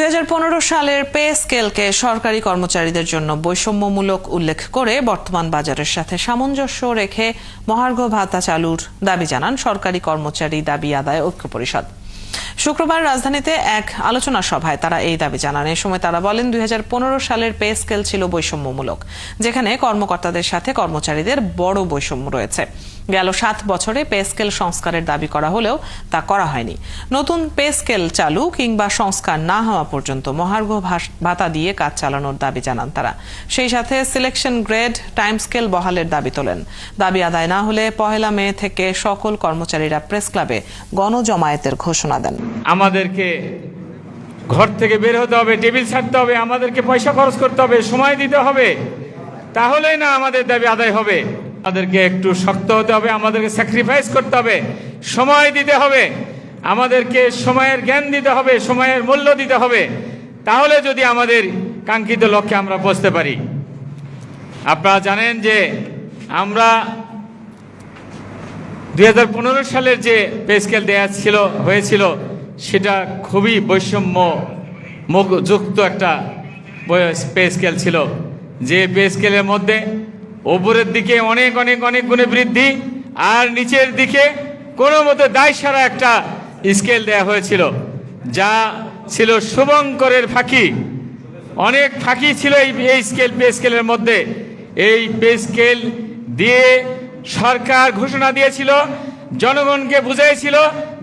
2015 সালের পে স্কেলকে সরকারি কর্মচারীদের জন্য বৈষম্যমূলক উল্লেখ করে বর্তমান বাজারের সাথে সামঞ্জস্য রেখে মহার্ঘ ভাতা চালুর দাবি জানান সরকারি কর্মচারী দাবি আদায় ঐক্য পরিষদ। শুক্রবার রাজধানীতে এক আলোচনা সভায় তারা এই দাবি জানান। এ সময় তারা বলেন, 2015 সালের পে স্কেল ছিল বৈষম্যমূলক, যেখানে কর্মকর্তাদের সাথে কর্মচারীদের বড় বৈষম্য রয়েছে। গেল 7 বছরে পে স্কেল সংস্কারের দাবি করা হলেও তা করা হয়নি। নতুন পে স্কেল চালু কিংবা সংস্কার না হওয়া পর্যন্ত মহার্ঘ ভাতা দিয়ে কাজ চালানোর দাবি জানান তারা। সেই সাথে সিলেকশন গ্রেড টাইম স্কেল বহালের দাবি তোলেন। দাবি আদায় না হলে 1 মে থেকে সকল কর্মচারীরা প্রেস ক্লাবে গণজমায়েতের ঘোষণা দেন। আমাদেরকে ঘর থেকে বের হতে হবে, টেবিল ছাড়তে হবে, আমাদেরকে পয়সা খরচ করতে হবে, সময় দিতে হবে, তাহলেই না আমাদের দাবি আদায় হবে। আমাদেরকে একটু শক্ত হতে হবে, আমাদেরকে স্যাক্রিফাইস করতে হবে, সময় দিতে হবে, আমাদেরকে সময়ের জ্ঞান দিতে হবে, সময়ের মূল্য দিতে হবে, তাহলে যদি আমাদের কাঙ্ক্ষিত লক্ষ্যে আমরা পৌঁছতে পারি। আপনারা জানেন যে আমরা 2015 সালের যে পে স্কেল দেয়া হয়েছিল সেটা খুবই বৈষম্য যুক্ত একটা পে স্কেল ছিল, যে পে স্কেলের মধ্যে ওপরের দিকে অনেক অনেক অনেক গুণে বৃদ্ধি আর নিচের দিকে কোনো মতো দায় সারা একটা স্কেল দেয়া হয়েছিল, যা ছিল শুভঙ্করের ফাঁকি। অনেক ফাঁকি ছিল এই পে স্কেলের মধ্যে। এই পে স্কেল দিয়ে সরকার ঘোষণা দিয়েছিল, জনগণকে বুঝাইছিল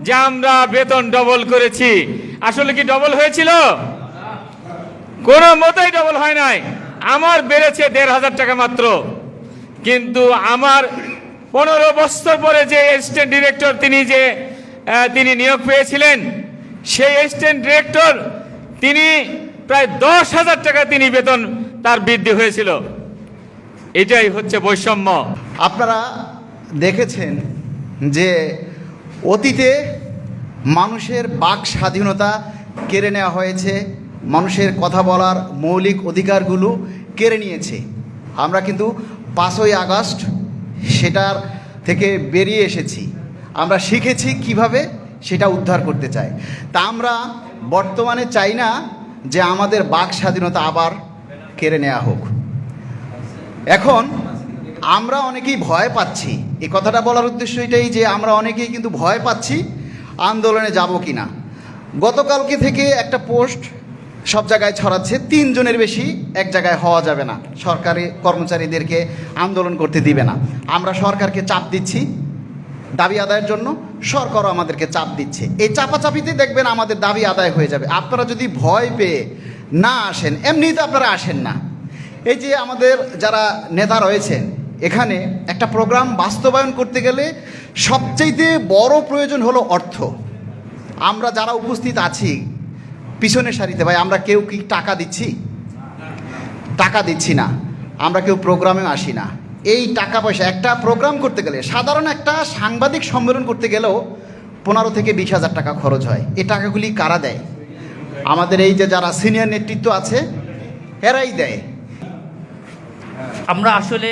যে আমরা বেতন ডবল করেছি। আসলে কি ডবল হয়েছিল? কোনো মতেই ডবল হয় নাই। আমার বেড়েছে 1,500 টাকা মাত্র, কিন্তু আমার 15 বছর পরে যে অ্যাসিস্ট্যান্ট ডিরেক্টর তিনি নিয়োগ পেয়েছিলেন, সেই অ্যাসিস্ট্যান্ট ডিরেক্টর তিনি প্রায় 10,000 টাকা তিনি বেতন তার বৃদ্ধি হয়েছিল। এটাই হচ্ছে বৈষম্য। আপনারা দেখেছেন যে অতীতে মানুষের বাক স্বাধীনতা কেড়ে নেওয়া হয়েছে, মানুষের কথা বলার মৌলিক অধিকারগুলো কেড়ে নিয়েছে। আমরা কিন্তু 5ই আগস্ট সেটার থেকে বেরিয়ে এসেছি, আমরা শিখেছি কিভাবে সেটা উদ্ধার করতে চাই। তা আমরা বর্তমানে চাই না যে আমাদের বাক স্বাধীনতা আবার কেড়ে নেওয়া হোক। এখন আমরা অনেকেই ভয় পাচ্ছি, এই কথাটা বলার উদ্দেশ্য এটাই যে আমরা অনেকেই কিন্তু ভয় পাচ্ছি আন্দোলনে যাব কি না। গতকালকে থেকে একটা পোস্ট সব জায়গায় ছড়াচ্ছে, 3 জনের বেশি এক জায়গায় হওয়া যাবে না, সরকারি কর্মচারীদেরকে আন্দোলন করতে দিবে না। আমরা সরকারকে চাপ দিচ্ছি দাবি আদায়ের জন্য, সরকারও আমাদেরকে চাপ দিচ্ছে। এই চাপাচাপিতে দেখবেন আমাদের দাবি আদায় হয়ে যাবে। আপনারা যদি ভয় পেয়ে না আসেন, এমনিই তো আপনারা আসেন না। এই যে আমাদের যারা নেতা রয়েছেন, এখানে একটা প্রোগ্রাম বাস্তবায়ন করতে গেলে সবচাইতে বড় প্রয়োজন হলো অর্থ। আমরা যারা উপস্থিত আছি পিছনের সারিতে, ভাই আমরা কেউ কি টাকা দিচ্ছি? টাকা দিচ্ছি না, আমরা কেউ প্রোগ্রামে আসি না। এই টাকা পয়সা একটা প্রোগ্রাম করতে গেলে, সাধারণ একটা সাংবাদিক সম্মেলন করতে গেলেও 15 থেকে 20,000 টাকা খরচ হয়। এই টাকাগুলি কারা দেয়? আমাদের এই যে যারা সিনিয়র নেতৃত্ব আছে এরাই দেয়। আমরা আসলে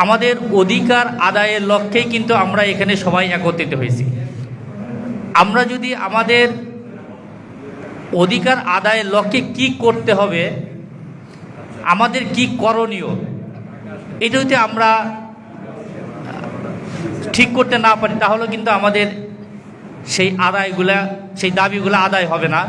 আমাদের অধিকার আদায়ের লক্ষ্যেই কিন্তু আমরা এখানে সবাই একত্রিত হয়েছি। আমরা যদি আমাদের অধিকার আদায়ের লক্ষ্যে কি করতে হবে, আমাদের কি করণীয়, এটা যদি আমরা ঠিক করতে না পারি, তাহলে কিন্তু আমাদের সেই দাবিগুলো আদায় হবে না।